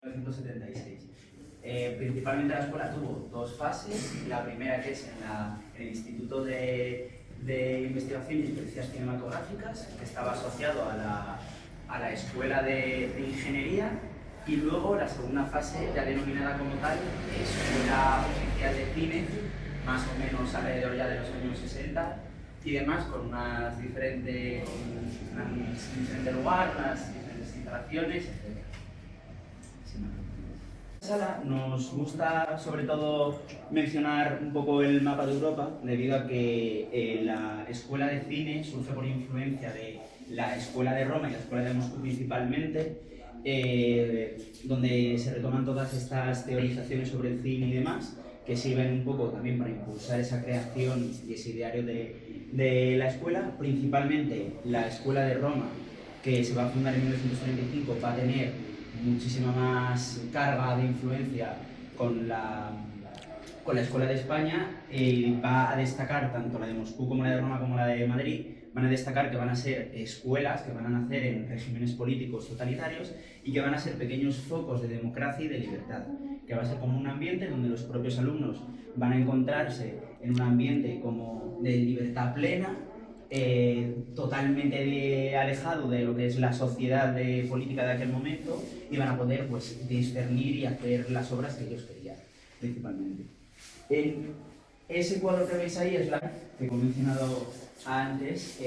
1976. Principalmente la escuela tuvo dos fases. La primera, que es en el Instituto de Investigación y Experiencias Cinematográficas, que estaba asociado a la Escuela de Ingeniería, y luego la segunda fase, ya denominada como tal, Escuela Oficial de Cine, más o menos alrededor ya de los años 60 y demás, con unas diferentes lugares, unas diferentes instalaciones, etc. Sala nos gusta sobre todo mencionar un poco el mapa de Europa, debido a que la escuela de cine surge por influencia de la escuela de Roma y la escuela de Moscú principalmente, donde se retoman todas estas teorizaciones sobre el cine y demás, que sirven un poco también para impulsar esa creación y ese ideario de la escuela. Principalmente la escuela de Roma, que se va a fundar en 1935, va a tener muchísima más carga de influencia con la Escuela de España. Va a destacar tanto la de Moscú como la de Roma como la de Madrid. Van a destacar que van a ser escuelas que van a nacer en regímenes políticos totalitarios y que van a ser pequeños focos de democracia y de libertad, que va a ser como un ambiente donde los propios alumnos van a encontrarse en un ambiente como de libertad plena, totalmente alejado de lo que es la sociedad política de aquel momento, y van a poder pues discernir y hacer las obras que ellos querían, principalmente. Ese cuadro que veis ahí es la que he mencionado antes,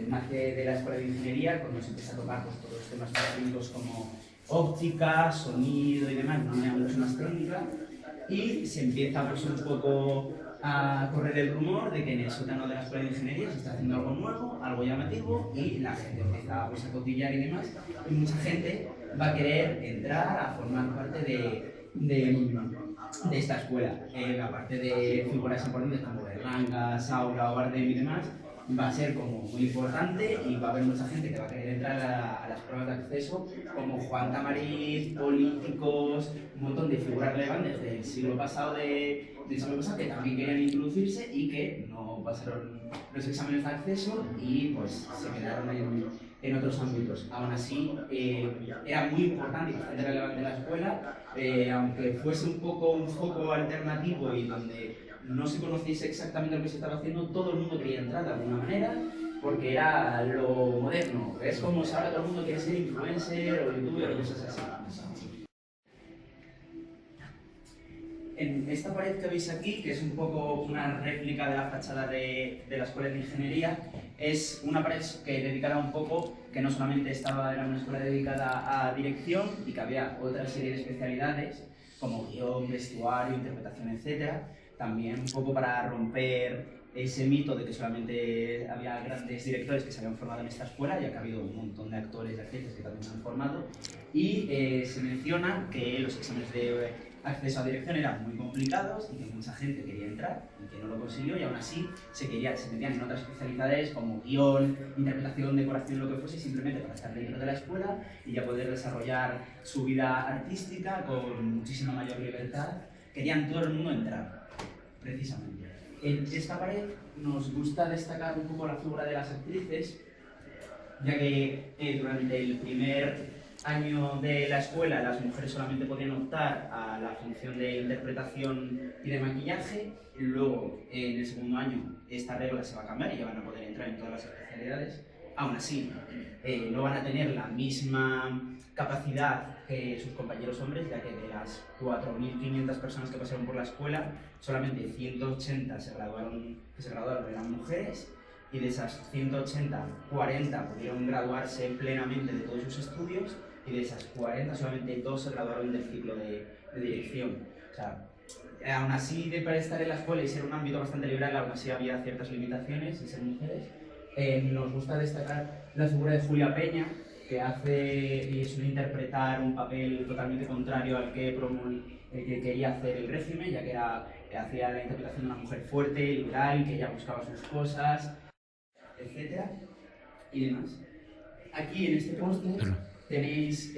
nace de la Escuela de Ingeniería, cuando se empieza a tocar pues, todos los temas técnicos como óptica, sonido y demás, de una manera mucho más técnica, y se empieza pues, un poco a correr el rumor de que en el sótano de la Escuela de Ingeniería se está haciendo algo nuevo, algo llamativo, y la gente empieza pues, a cotillar y demás, y mucha gente va a querer entrar a formar parte de esta escuela. Aparte de figuras importantes como Berlanga, Saura o Bardem y demás, va a ser como muy importante, y va a haber mucha gente que va a querer entrar a las pruebas de acceso, como Juan Tamariz, políticos, un montón de figuras relevantes del siglo pasado, que también querían introducirse y que no pasaron los exámenes de acceso y pues se quedaron en otros ámbitos. Aún así, era muy importante y bastante relevante la escuela, aunque fuese un poco un foco alternativo y donde no se conociese exactamente lo que se estaba haciendo, todo el mundo quería entrar de alguna manera, porque era lo moderno. Es como si ahora todo el mundo quiere ser influencer o youtuber o cosas así. En esta pared que veis aquí, que es un poco una réplica de la fachada de la Escuela de Ingeniería, es una pared que dedicada un poco, que no solamente era una escuela dedicada a dirección y que había otra serie de especialidades, como guión, vestuario, interpretación, etc. También un poco para romper ese mito de que solamente había grandes directores que se habían formado en esta escuela, ya que ha habido un montón de actores y actrices que también se han formado. Y se menciona que los exámenes de acceso a dirección eran muy complicados y que mucha gente quería entrar y que no lo consiguió, y aún así se metían en otras especialidades como guión, interpretación, decoración, lo que fuese, simplemente para estar dentro de la escuela y ya poder desarrollar su vida artística con muchísima mayor libertad. Querían todo el mundo entrar, precisamente. En esta pared nos gusta destacar un poco la figura de las actrices, ya que durante el primer año de la escuela las mujeres solamente podían optar a la función de interpretación y de maquillaje, y luego en el segundo año esta regla se va a cambiar y ya van a poder entrar en todas las especialidades. Aún así, no van a tener la misma capacidad que sus compañeros hombres, ya que de las 4.500 personas que pasaron por la escuela, solamente 180 que se graduaron eran mujeres, y de esas 180, 40 pudieron graduarse plenamente de todos sus estudios, y de esas 40 solamente 2 se graduaron del ciclo de dirección. O sea, aún así, para estar en la escuela y ser un ámbito bastante liberal, aún así había ciertas limitaciones en ser mujeres. Nos gusta destacar la figura de Julia Peña, que suele interpretar un papel totalmente contrario al que quería hacer el régimen, ya que hacía la interpretación de una mujer fuerte, liberal, que ella buscaba sus cosas, etcétera, y demás. Aquí en este póster tenéis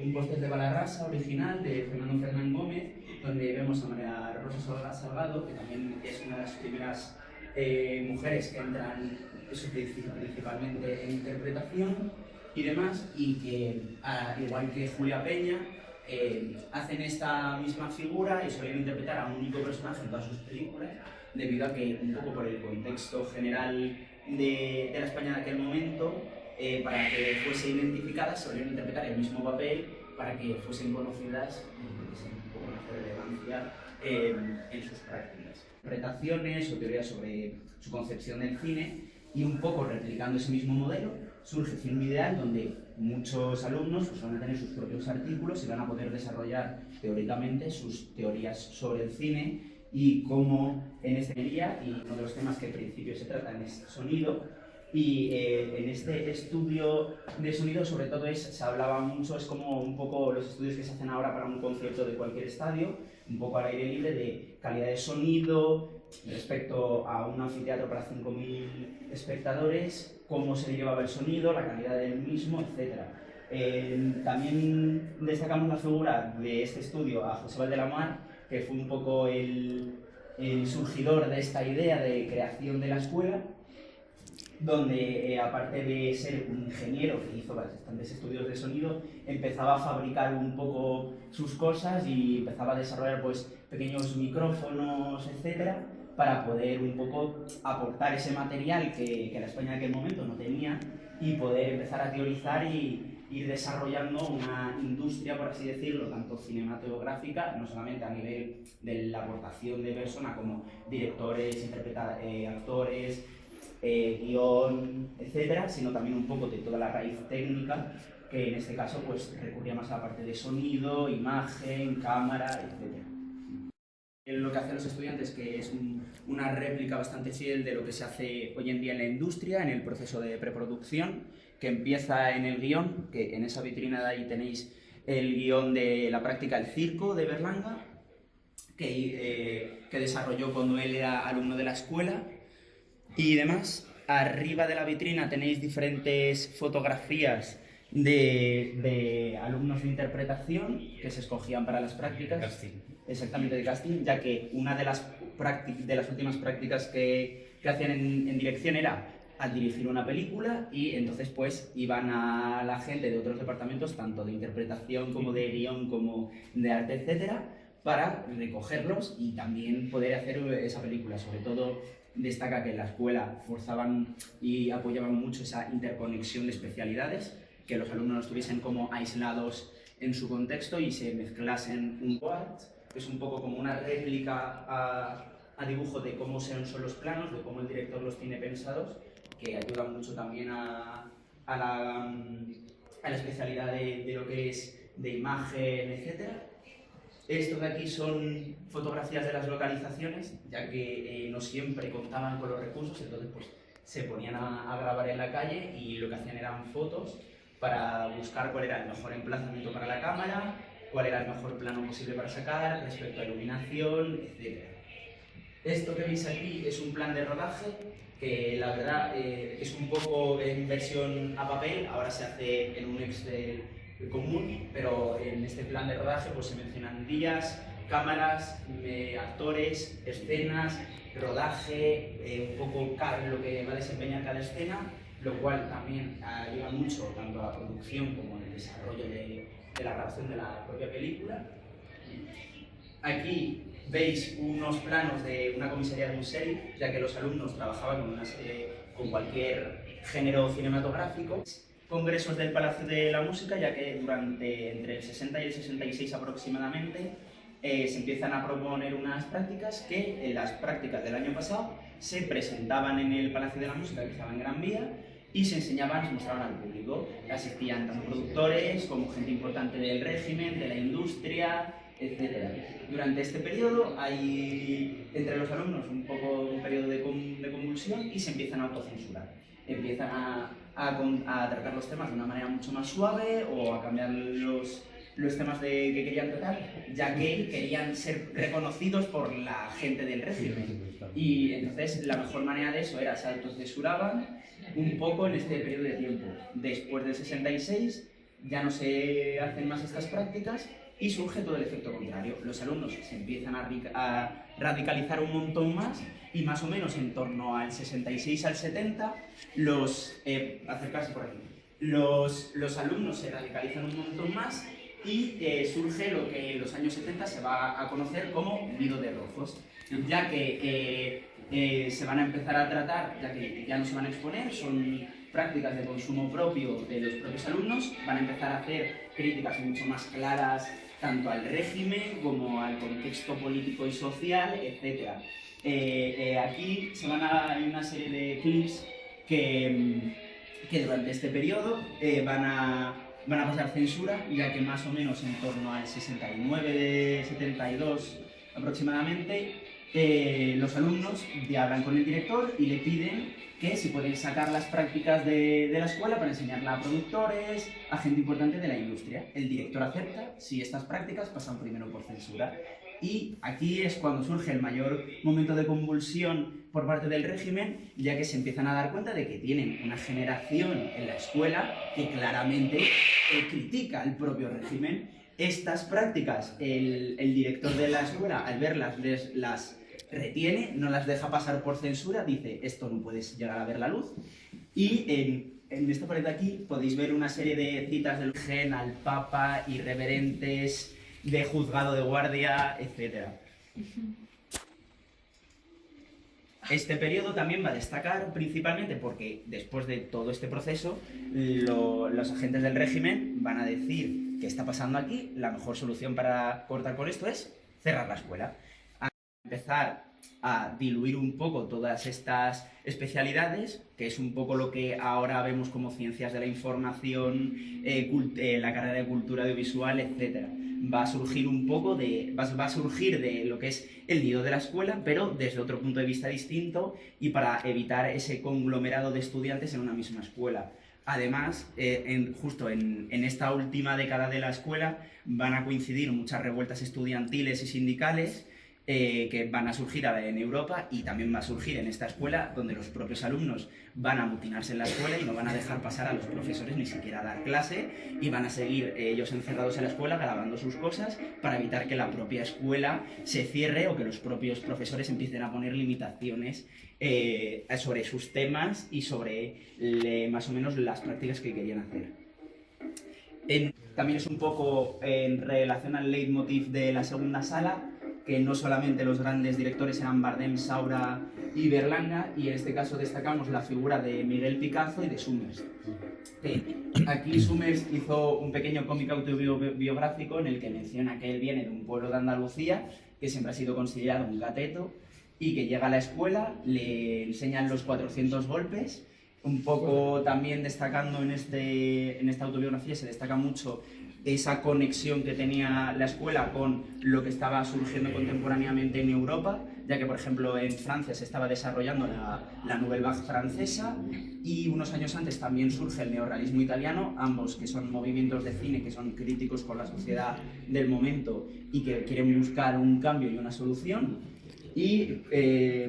un póster de Balarrasa original de Fernando Fernán Gómez, donde vemos a María Rosa Salgado, que también es una de las primeras mujeres que entran principalmente en interpretación y demás, y que, igual que Julia Peña, hacen esta misma figura y suelen interpretar a un único personaje en todas sus películas, debido a que, un poco por el contexto general de la España de aquel momento, para que fuese identificada, solían interpretar el mismo papel para que fuesen conocidas y tuviesen un poco más de relevancia en sus prácticas. Interpretaciones o teorías sobre su concepción del cine, y un poco replicando ese mismo modelo, surge Film Ideal, donde muchos alumnos pues, van a tener sus propios artículos y van a poder desarrollar teóricamente sus teorías sobre el cine y cómo en esta teoría, y uno de los temas que al principio se tratan es sonido, y en este estudio de sonido sobre todo se hablaba mucho, es como un poco los estudios que se hacen ahora para un concierto de cualquier estadio, un poco al aire libre, de calidad de sonido respecto a un anfiteatro para 5.000 espectadores, cómo se llevaba el sonido, la calidad del mismo, etc. También destacamos la figura de este estudio a José Valdelamar, que fue un poco el surgidor de esta idea de creación de la escuela, donde aparte de ser un ingeniero que hizo bastantes estudios de sonido, empezaba a fabricar un poco sus cosas y empezaba a desarrollar pues, pequeños micrófonos, etcétera, para poder un poco aportar ese material que la España de aquel momento no tenía y poder empezar a teorizar y ir desarrollando una industria, por así decirlo, tanto cinematográfica, no solamente a nivel de la aportación de personas como directores, actores, guión, etcétera, sino también un poco de toda la raíz técnica, que en este caso pues, recurría más a la parte de sonido, imagen, cámara, etcétera. Lo que hacen los estudiantes, que es una réplica bastante fiel de lo que se hace hoy en día en la industria, en el proceso de preproducción, que empieza en el guión, que en esa vitrina de ahí tenéis el guión de la práctica El Circo de Berlanga, que desarrolló cuando él era alumno de la escuela y demás. Arriba de la vitrina tenéis diferentes fotografías de alumnos de interpretación que se escogían para las prácticas. Casting. Exactamente, de casting, ya que una de las últimas prácticas que hacían en dirección era al dirigir una película, y entonces pues iban a la gente de otros departamentos, tanto de interpretación como de guión, como de arte, etcétera, para recogerlos y también poder hacer esa película. Sobre todo destaca que en la escuela forzaban y apoyaban mucho esa interconexión de especialidades, que los alumnos no estuviesen como aislados en su contexto y se mezclasen un poco. Es un poco como una réplica a dibujo de cómo son los planos, de cómo el director los tiene pensados, que ayuda mucho también a la especialidad de lo que es de imagen, etc. Esto de aquí son fotografías de las localizaciones, ya que no siempre contaban con los recursos, entonces pues, se ponían a grabar en la calle y lo que hacían eran fotos para buscar cuál era el mejor emplazamiento para la cámara, cuál era el mejor plano posible para sacar, respecto a iluminación, etc. Esto que veis aquí es un plan de rodaje que la verdad es un poco en versión a papel, ahora se hace en un Excel común, pero en este plan de rodaje pues, se mencionan días, cámaras, actores, escenas, rodaje, un poco lo que va a desempeñar cada escena, lo cual también ayuda mucho tanto a la producción como al desarrollo de la grabación de la propia película. Aquí veis unos planos de una comisaría de un sheriff, ya que los alumnos trabajaban con cualquier género cinematográfico. Congresos del Palacio de la Música, ya que entre el 60 y el 66 aproximadamente se empiezan a proponer unas prácticas que en las prácticas del año pasado se presentaban en el Palacio de la Música, que estaba en Gran Vía, y se enseñaban, se mostraban al público. Asistían tanto productores como gente importante del régimen, de la industria, etc. Durante este periodo hay entre los alumnos un periodo de convulsión y se empiezan a autocensurar. Empiezan a tratar los temas de una manera mucho más suave o a cambiar los temas que querían tratar, ya que querían ser reconocidos por la gente del régimen. Y entonces la mejor manera de eso era se autocensuraban un poco en este periodo de tiempo. Después del 66 ya no se hacen más estas prácticas y surge todo el efecto contrario. Los alumnos se empiezan a radicalizar un montón más y más o menos en torno al 66 al 70 acercarse por aquí. Los alumnos se radicalizan un montón más y surge lo que en los años 70 se va a conocer como nido de rojos, ya que se van a empezar a tratar, ya que ya no se van a exponer, son prácticas de consumo propio de los propios alumnos, van a empezar a hacer críticas mucho más claras tanto al régimen como al contexto político y social, etc. Aquí hay una serie de clips que durante este periodo van a pasar censura, ya que más o menos en torno al 69, 72 aproximadamente, los alumnos hablan con el director y le piden que si pueden sacar las prácticas de la escuela para enseñarla a productores, a gente importante de la industria. El director acepta si estas prácticas pasan primero por censura. Y aquí es cuando surge el mayor momento de convulsión por parte del régimen, ya que se empiezan a dar cuenta de que tienen una generación en la escuela que claramente critica al propio régimen. Estas prácticas, el director de la escuela, al verlas, las retiene, no las deja pasar por censura, dice esto no puede llegar a ver la luz. Y en esta pared de aquí podéis ver una serie de citas del gen al Papa, irreverentes, de juzgado de guardia, etc. Este periodo también va a destacar principalmente porque después de todo este proceso los agentes del régimen van a decir ¿qué está pasando aquí? La mejor solución para cortar con esto es cerrar la escuela. Empezar a diluir un poco todas estas especialidades, que es un poco lo que ahora vemos como ciencias de la información, la carrera de cultura audiovisual, etc. Va a surgir de lo que es el nido de la escuela, pero desde otro punto de vista distinto y para evitar ese conglomerado de estudiantes en una misma escuela. Además, justo en esta última década de la escuela van a coincidir muchas revueltas estudiantiles y sindicales que van a surgir en Europa, y también va a surgir en esta escuela, donde los propios alumnos van a amotinarse en la escuela y no van a dejar pasar a los profesores ni siquiera a dar clase, y van a seguir ellos encerrados en la escuela grabando sus cosas para evitar que la propia escuela se cierre o que los propios profesores empiecen a poner limitaciones sobre sus temas y sobre más o menos las prácticas que querían hacer. También es un poco en relación al leitmotiv de la segunda sala, que no solamente los grandes directores eran Bardem, Saura y Berlanga, y en este caso destacamos la figura de Miguel Picazo y de Summers. Aquí Summers hizo un pequeño cómic autobiográfico en el que menciona que él viene de un pueblo de Andalucía que siempre ha sido considerado un cateto, y que llega a la escuela, le enseñan los 400 golpes. Un poco también destacando en esta autobiografía se destaca mucho esa conexión que tenía la escuela con lo que estaba surgiendo contemporáneamente en Europa, ya que por ejemplo en Francia se estaba desarrollando la Nouvelle Vague francesa, y unos años antes también surge el neorrealismo italiano, ambos que son movimientos de cine que son críticos con la sociedad del momento y que quieren buscar un cambio y una solución. Y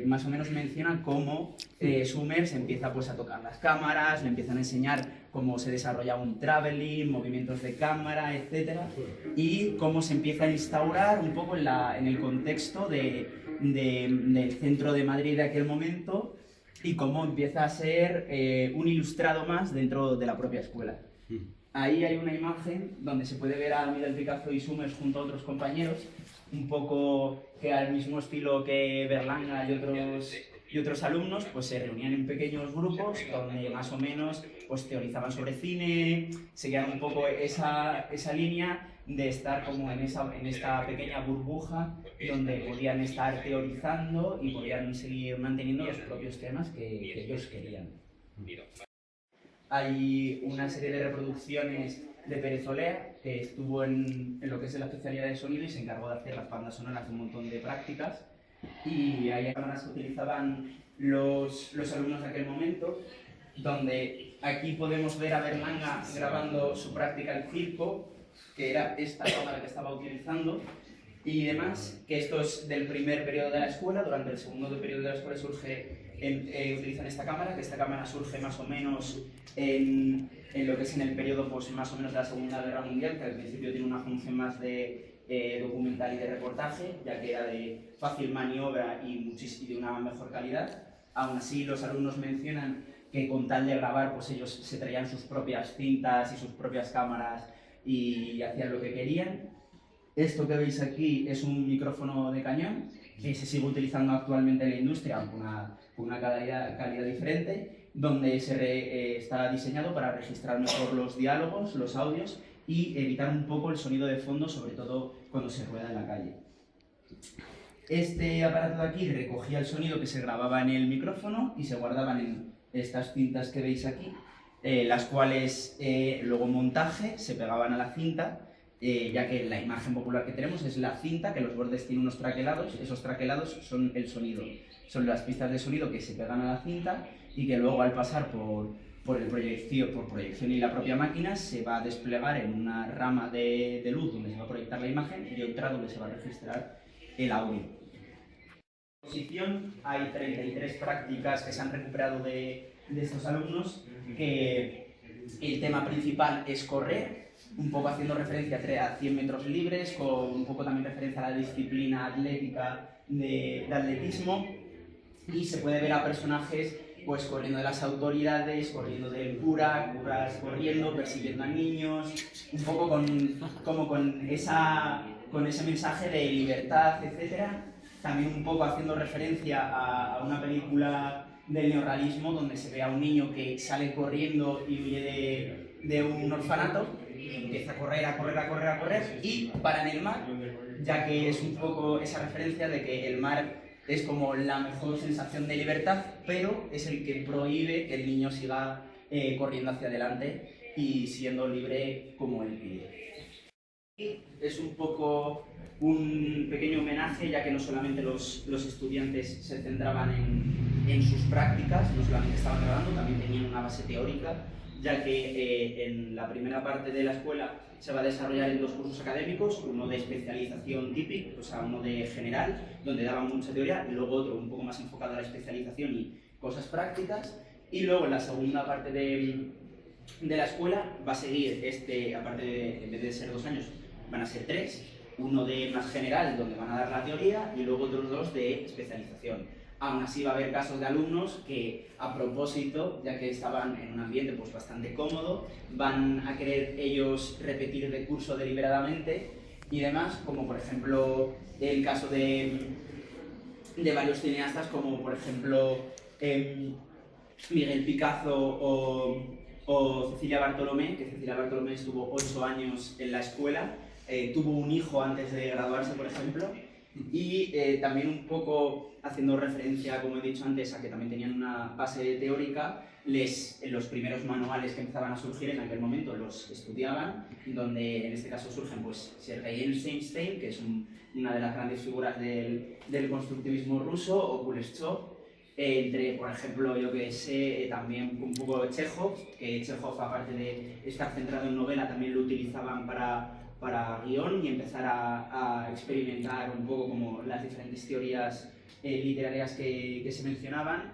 más o menos menciona cómo Summers empieza pues, a tocar las cámaras, le empiezan a enseñar cómo se desarrolla un traveling, movimientos de cámara, etc. Y cómo se empieza a instaurar un poco en el contexto del centro de Madrid de aquel momento, y cómo empieza a ser un ilustrado más dentro de la propia escuela. Ahí hay una imagen donde se puede ver a Miguel Picazo y Summers junto a otros compañeros, un poco que al mismo estilo que Berlanga y otros alumnos, pues se reunían en pequeños grupos donde más o menos pues teorizaban sobre cine, seguían un poco esa línea de estar como en esta pequeña burbuja donde podían estar teorizando y podían seguir manteniendo los propios temas que ellos querían. Hay una serie de reproducciones de Pérez Olea, que estuvo en lo que es la especialidad de sonido y se encargó de hacer las bandas sonoras de un montón de prácticas, y hay cámaras que utilizaban los alumnos de aquel momento, donde aquí podemos ver a Berlanga grabando su práctica el circo, que era esta cámara que estaba utilizando, y demás, que esto es del primer periodo de la escuela. Durante el segundo periodo de la escuela utilizan esta cámara, que esta cámara surge más o menos en lo que es en el periodo pues, más o menos de la Segunda Guerra Mundial, que al principio tiene una función más de documental y de reportaje, ya que era de fácil maniobra y de una mejor calidad. Aún así, los alumnos mencionan que con tal de grabar, pues ellos se traían sus propias cintas y sus propias cámaras y hacían lo que querían. Esto que veis aquí es un micrófono de cañón que se sigue utilizando actualmente en la industria con una calidad diferente, donde está diseñado para registrar mejor los diálogos, los audios y evitar un poco el sonido de fondo, sobre todo cuando se rueda en la calle. Este aparato de aquí recogía el sonido que se grababa en el micrófono y se guardaban en estas cintas que veis aquí, las cuales luego en montaje se pegaban a la cinta, ya que la imagen popular que tenemos es la cinta, que los bordes tienen unos traquelados. Esos traquelados son el sonido, son las pistas de sonido que se pegan a la cinta y que luego al pasar por proyección y la propia máquina se va a desplegar en una rama de luz donde se va a proyectar la imagen y otra donde se va a registrar el audio. En la exposición hay 33 prácticas que se han recuperado de estos alumnos, que el tema principal es correr, un poco haciendo referencia a 100 metros libres, con un poco también referencia a la disciplina atlética de atletismo, y se puede ver a personajes pues corriendo de las autoridades, corriendo del curas corriendo, persiguiendo a niños, un poco con ese mensaje de libertad, etc. También un poco haciendo referencia a una película del neorrealismo donde se ve a un niño que sale corriendo y huye de un orfanato y empieza a correr y para en el mar, ya que es un poco esa referencia de que el mar es como la mejor sensación de libertad, pero es el que prohíbe que el niño siga corriendo hacia adelante y siendo libre como él pide. Es un poco un pequeño homenaje, ya que no solamente los estudiantes se centraban en sus prácticas, no solamente estaban grabando, también tenían una base teórica, ya que en la primera parte de la escuela se va a desarrollar en 2 cursos académicos, uno de especialización típica, o sea, uno de general, donde daban mucha teoría, y luego otro un poco más enfocado a la especialización y cosas prácticas, y luego en la segunda parte de la escuela va a seguir aparte en vez de ser 2 años, van a ser 3, uno de más general, donde van a dar la teoría, y luego otros 2 de especialización. Aún así va a haber casos de alumnos que, a propósito, ya que estaban en un ambiente pues, bastante cómodo, van a querer ellos repetir de curso deliberadamente y demás, como por ejemplo el caso de varios cineastas, como por ejemplo Miguel Picazo o Cecilia Bartolomé, que Cecilia Bartolomé estuvo 8 años en la escuela, tuvo un hijo antes de graduarse, por ejemplo, y también un poco haciendo referencia, como he dicho antes, a que también tenían una base teórica, los primeros manuales que empezaban a surgir en aquel momento los estudiaban, donde en este caso surgen pues, Sergei Eisenstein, que es una de las grandes figuras del constructivismo ruso, o Kuleshov, entre, por ejemplo, yo que sé, también un poco Chekhov, que Chekhov, aparte de estar centrado en novela, también lo utilizaban para guión y empezar a experimentar un poco como las diferentes teorías literarias que se mencionaban.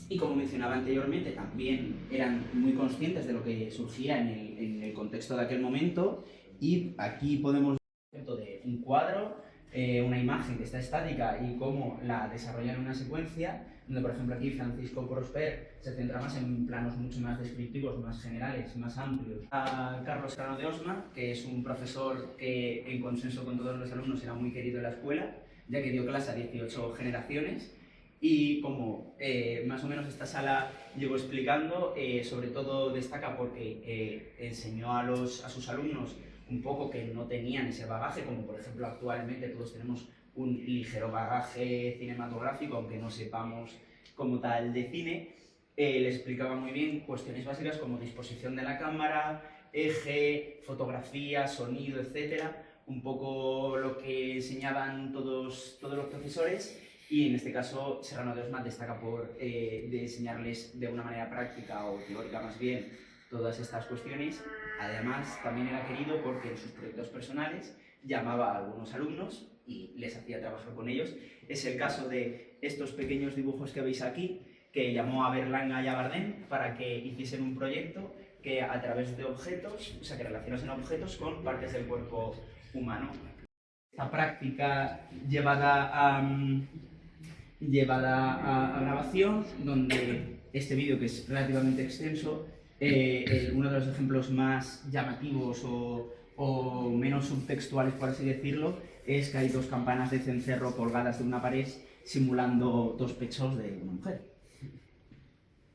Y como mencionaba anteriormente, también eran muy conscientes de lo que surgía en el contexto de aquel momento, y aquí podemos ver de un cuadro, una imagen que está estática y cómo la desarrollan en una secuencia, donde por ejemplo aquí Francisco Prosper se centra más en planos mucho más descriptivos, más generales, más amplios. A Carlos Serrano de Osma, que es un profesor que en consenso con todos los alumnos era muy querido en la escuela, ya que dio clase a 18 generaciones, y como más o menos esta sala llevo explicando, sobre todo destaca porque enseñó a sus alumnos un poco que no tenían ese bagaje, como por ejemplo actualmente todos tenemos un ligero bagaje cinematográfico, aunque no sepamos como tal de cine. Le explicaba muy bien cuestiones básicas como disposición de la cámara, eje, fotografía, sonido, etc. Un poco lo que enseñaban todos los profesores, y en este caso Serrano de Osma destaca por de enseñarles de una manera práctica o teórica más bien todas estas cuestiones. Además, también era querido porque en sus proyectos personales llamaba a algunos alumnos y les hacía trabajar con ellos. Es el caso de estos pequeños dibujos que veis aquí, que llamó a Berlanga y a Bardem para que hiciesen un proyecto que a través de objetos, o sea, que relacionasen objetos con partes del cuerpo humano. Esta práctica llevada a grabación, donde este vídeo, que es relativamente extenso, Uno de los ejemplos más llamativos o menos subtextuales, por así decirlo, es que hay dos campanas de cencerro colgadas de una pared simulando dos pechos de una mujer.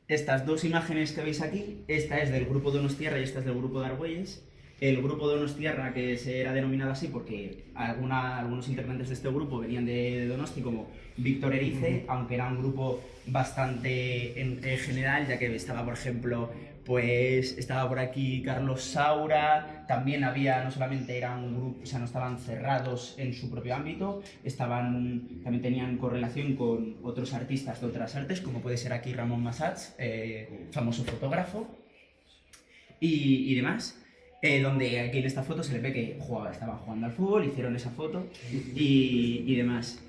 Estas dos imágenes que veis aquí, esta es del grupo Donostiarra y esta es del grupo de Argüelles. El grupo Donostiarra, que se era denominado así porque algunos integrantes de este grupo venían de Donosti, como Víctor Erice, aunque era un grupo bastante en general, ya que estaba, por ejemplo, pues estaba por aquí Carlos Saura, también había, no solamente era un grupo, o sea, no estaban cerrados en su propio ámbito, también tenían correlación con otros artistas de otras artes, como puede ser aquí Ramón Massats, famoso fotógrafo, y demás. Donde aquí en esta foto se le ve que estaban jugando al fútbol, hicieron esa foto y demás.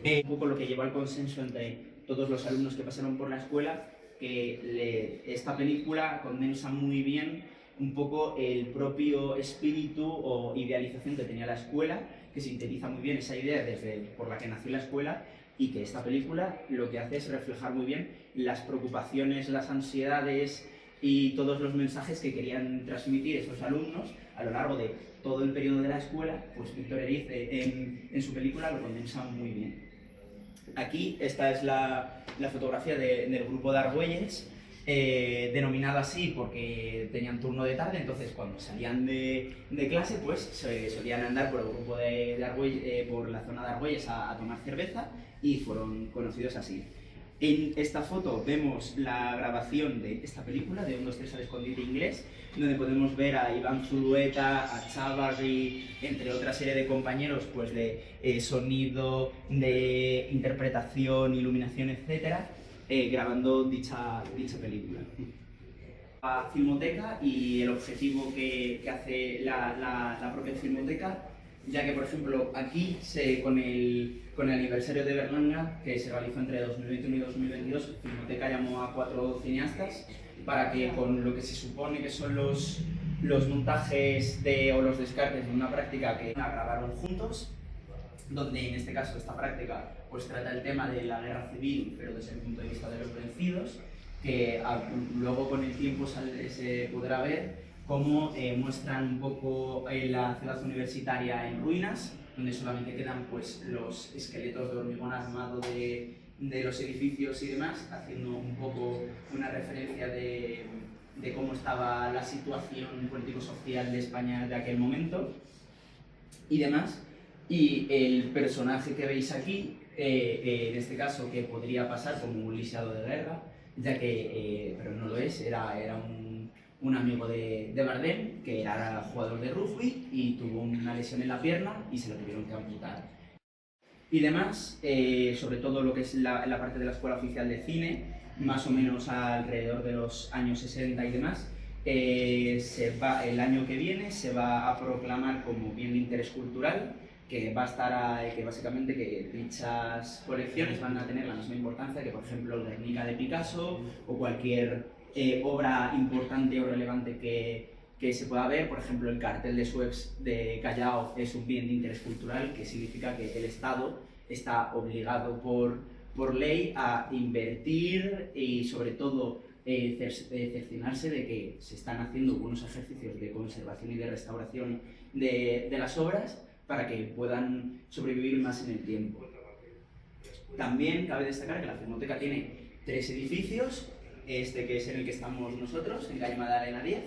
Un poco lo que llevó al consenso entre todos los alumnos que pasaron por la escuela, que esta película condensa muy bien un poco el propio espíritu o idealización que tenía la escuela, que sintetiza muy bien esa idea por la que nació la escuela, y que esta película lo que hace es reflejar muy bien las preocupaciones, las ansiedades y todos los mensajes que querían transmitir esos alumnos a lo largo de todo el periodo de la escuela. Pues Víctor Erice en su película lo condensa muy bien. Aquí esta es la fotografía del grupo de Argüelles, denominada así porque tenían turno de tarde, entonces cuando salían de clase pues se solían andar por el grupo de Argüelles, por la zona de Argüelles a tomar cerveza, y fueron conocidos así. En esta foto vemos la grabación de esta película, de 1, 2, 3 al escondite inglés, donde podemos ver a Iván Zulueta, a Chávarri, entre otra serie de compañeros pues de sonido, de interpretación, iluminación, etc., grabando dicha película. La Filmoteca y el objetivo que hace la propia Filmoteca, ya que, por ejemplo, aquí con el aniversario de Berlanga, que se realizó entre 2021 y 2022, Filmoteca llamó a 4 cineastas para que, con lo que se supone que son los montajes o los descartes de una práctica que grabaron juntos, donde en este caso esta práctica pues trata el tema de la guerra civil, pero desde el punto de vista de los vencidos, que luego con el tiempo se podrá ver cómo muestran un poco la ciudad universitaria en ruinas, donde solamente quedan pues los esqueletos de hormigón armado de los edificios y demás, haciendo un poco una referencia de cómo estaba la situación político-social de España de aquel momento y demás. Y el personaje que veis aquí, en este caso, que podría pasar como un lisiado de guerra, ya que, pero no lo es, era un amigo de Bardem, que era jugador de rugby y tuvo una lesión en la pierna y se lo tuvieron que amputar. Y demás, sobre todo lo que es la parte de la Escuela Oficial de Cine, más o menos alrededor de los años 60 y demás, el año que viene se va a proclamar como bien de interés cultural, que va a estar, que básicamente que dichas colecciones van a tener la misma importancia que, por ejemplo, el Guernica de Picasso o cualquier obra importante o relevante que se pueda ver. Por ejemplo, el cartel de Suez de Callao es un bien de interés cultural, que significa que el Estado está obligado por ley a invertir y, sobre todo, cerciorarse de que se están haciendo buenos ejercicios de conservación y de restauración de las obras, para que puedan sobrevivir más en el tiempo. También cabe destacar que la Filmoteca tiene 3 edificios, este que es en el que estamos nosotros, en calle Madalena 10,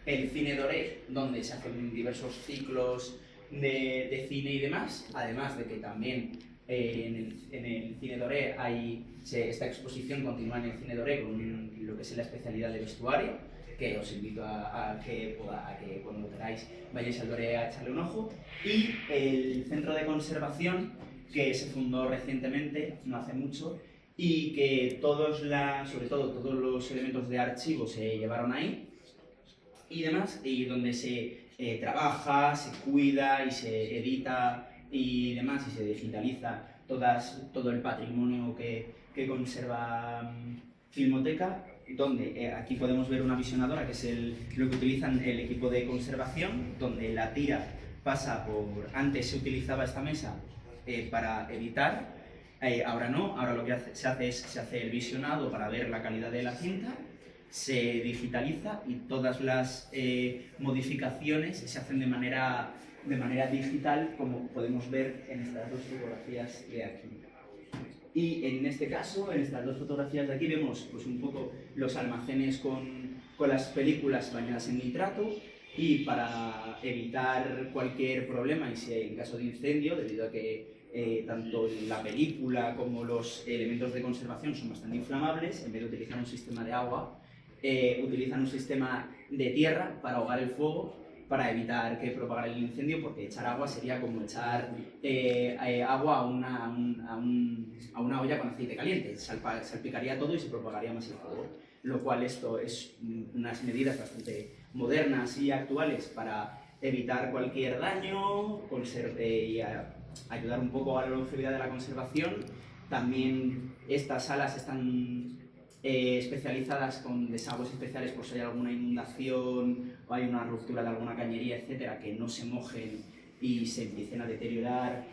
el Cine Doré, donde se hacen diversos ciclos de cine y demás, además de que también en el Cine Doré esta exposición continúa en el Cine Doré con lo que es la especialidad de vestuario, que os invito a que cuando queráis vayáis al Doré a echarle un ojo, y el centro de conservación, que se fundó recientemente, no hace mucho, y que sobre todo todos los elementos de archivo se llevaron ahí y demás, y donde se trabaja, se cuida y se edita y demás, y se digitaliza todo el patrimonio que conserva Filmoteca, donde aquí podemos ver una visionadora, que es lo que utilizan el equipo de conservación, donde la tira pasa antes se utilizaba esta mesa para editar, ahora no, ahora lo que se hace es el visionado para ver la calidad de la cinta, se digitaliza y todas las modificaciones se hacen de manera digital, como podemos ver en estas dos fotografías de aquí. Y en este caso, en estas dos fotografías de aquí, vemos pues, un poco los almacenes con las películas bañadas en nitrato, y para evitar cualquier problema, y si en caso de incendio, debido a que tanto la película como los elementos de conservación son bastante inflamables, en vez de utilizar un sistema de agua, utilizan un sistema de tierra para ahogar el fuego, para evitar que propagara el incendio, porque echar agua sería como echar agua a una olla con aceite caliente, salpicaría todo y se propagaría más el fuego. Lo cual esto es unas medidas bastante modernas y actuales para evitar cualquier daño y ayudar un poco a la longevidad de la conservación. También estas salas están especializadas con desagües especiales por si hay alguna inundación o hay una ruptura de alguna cañería, etcétera, que no se mojen y se empiecen a deteriorar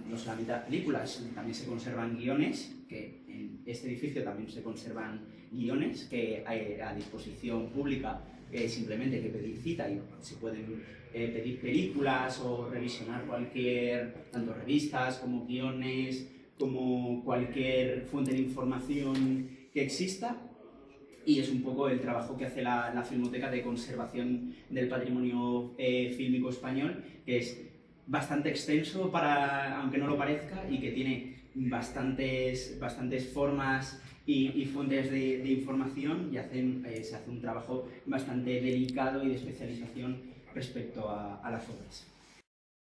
no solamente las películas, también se conservan guiones, que en este edificio también se conservan guiones que hay a disposición pública, simplemente hay que pedir cita y se pueden pedir películas o revisionar tanto revistas como guiones, como cualquier fuente de información que exista. Y es un poco el trabajo que hace la Filmoteca de conservación del patrimonio fílmico español, que es bastante extenso, aunque no lo parezca, y que tiene bastantes formas y fuentes de información, y se hace un trabajo bastante delicado y de especialización respecto a las obras.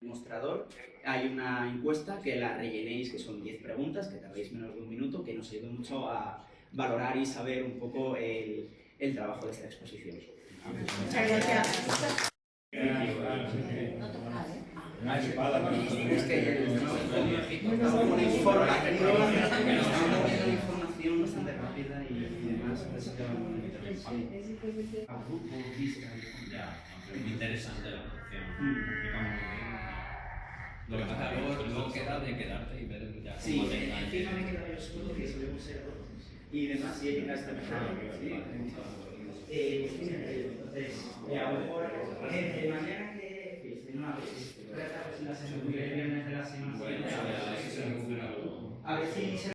En el mostrador hay una encuesta que la rellenéis, que son 10 preguntas, que tardéis menos de un minuto, que nos ayuda mucho a valorar y saber un poco el trabajo de esta exposición. Muchas gracias. Es que estamos con información bastante rápida y demás. Muy interesante la producción. Lo que pasa es que luego queda de quedarte y ver ya. Sí, encima me quedan los fotos que solemos ser y demás, y he llegado hasta mejor. A lo mejor mañana que no las viernes de la semana. A ver si se